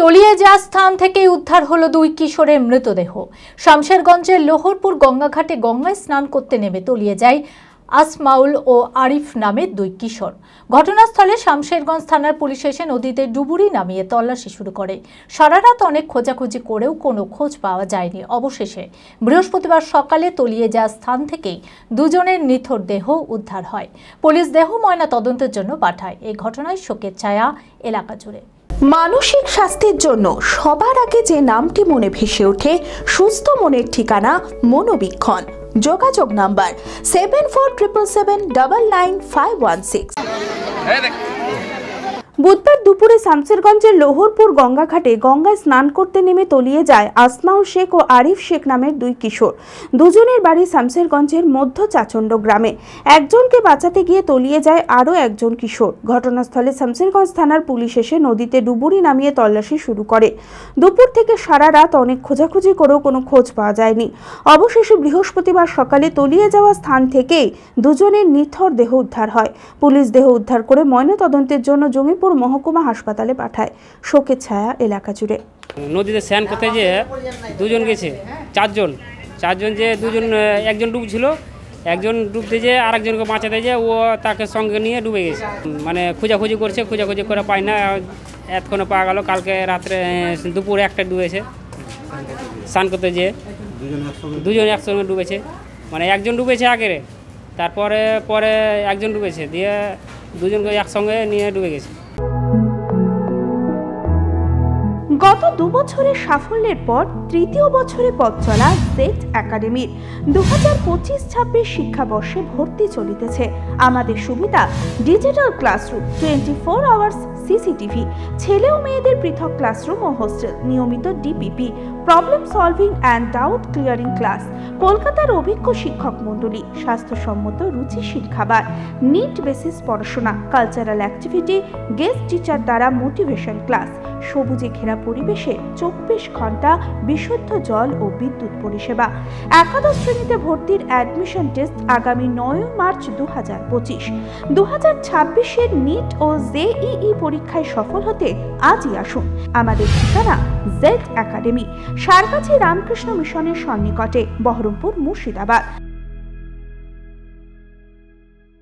তলিয়ে যাওয়া স্থান থেকে উদ্ধার হলো দুই কিশোরের মৃতদেহ। শামশেরগঞ্জের লোহরপুর গঙ্গাঘাটে গঙ্গায় স্নান করতে নেমে তলিয়ে যায় আসমাউল ও আরিফ নামের দুই কিশোর। ঘটনাস্থলে শামশেরগঞ্জ থানার পুলিশ এসে নদীতে ডুবুরি নামিয়ে তল্লাশি শুরু করে। সারা রাত অনেক খোঁজাখুঁজি করেও কোনো খোঁজ পাওয়া যায়নি। অবশেষে বৃহস্পতিবার সকালে তলিয়ে যাওয়া স্থান থেকেই দুজনের নিথর দেহ উদ্ধার হয়। পুলিশ দেহ ময়না তদন্তের জন্য পাঠায়। এই ঘটনায় শোকের ছায়া এলাকা জুড়ে। মানসিক স্বাস্থ্যের জন্য সবার আগে যে নামটি মনে ভেসে ওঠে, সুস্থ মনের ঠিকানা মনোবীক্ষণ। যোগাযোগ নাম্বার 7477799516। বুধবার দুপুরে শামশেরগঞ্জের লোহরপুর গঙ্গাঘাটে গঙ্গায় স্নান করতে নেমে তলিয়ে যায় আসমাউল শেখ ও আরিফ শেখ নামের দুই কিশোর। দুজনের বাড়ি শামশেরগঞ্জের মধ্য চাচণ্ড গ্রামে। একজনকে বাঁচাতে গিয়ে তলিয়ে যায় আরও একজন কিশোর। ঘটনাস্থলে শামশেরগঞ্জ থানার পুলিশ এসে নদীতে ডুবুরি নামিয়ে তল্লাশি শুরু করে। দুপুর থেকে সারা রাত অনেক খোঁজাখুঁজি করেও কোনো খোঁজ পাওয়া যায়নি। অবশেষে বৃহস্পতিবার সকালে তলিয়ে যাওয়া স্থান থেকেই দুজনের নিথর দেহ উদ্ধার হয়। পুলিশ দেহ উদ্ধার করে ময়নাতদন্তের জন্য জঙ্গিপুর মহকুমা হাসপাতালে পাঠায়। শোকের ছায়া এলাকা জুড়ে। নদীতে স্নান করতে যে দুজন গেছে, চারজন যে দুজন, একজন ডুবছিল, একজন ডুবতে যে আরেকজনকে বাঁচাতে যে ও তাকে সঙ্গে নিয়ে ডুবে গেছে। মানে খোঁজাখুঁজি করছে, খোঁজাখুঁজি করে পায় না, এতক্ষণে পাওয়া গেল। কালকে রাত্রে দুপুরে একটা ডুবেছে স্নান করতে যে দুজন একসঙ্গে ডুবেছে। মানে একজন ডুবেছে আগে, তারপরে একজন ডুবেছে, দিয়ে দুজনকে একসঙ্গে নিয়ে ডুবে গেছে। গত 2 বছরের সাফল্যের পর তৃতীয় বছরে পথ চলা জেড একাডেমির 2025-26 শিক্ষাবর্ষে ভর্তি চলিতেছে। আমাদের সুবিধা ডিজিটাল ক্লাসরুম, 24 আওয়ার্স সিসিটিভি, ছেলে ও মেয়েদের পৃথক ক্লাসরুম ও হোস্টেল, নিয়মিত DPP, problem solving and doubt clearing class, কলকাতার অভিজ্ঞ শিক্ষক মণ্ডলী, স্বাস্থ্যসম্মত রুচিশীল খাবার, নিট বেসিস পড়াশোনা, কালচারাল অ্যাক্টিভিটি, গেস্ট টিচার দ্বারা মোটিভেশন ক্লাস, সবুজে ঘেরা পরিবেশে 24 ঘন্টা বিশুদ্ধ জল ও বিদ্যুৎ পরিষেবা। একাদশ শ্রেণীতে ভর্তির অ্যাডমিশন টেস্ট আগামী 9 মার্চ 2025। 2026-এর নিট ও জেইই পরীক্ষায় সফল হতে আজই আসুন। আমাদের ঠিকানা জেড একাডেমি, সারগাছি রামকৃষ্ণ মিশনের সন্নিকটে, বহরমপুর, মুর্শিদাবাদ।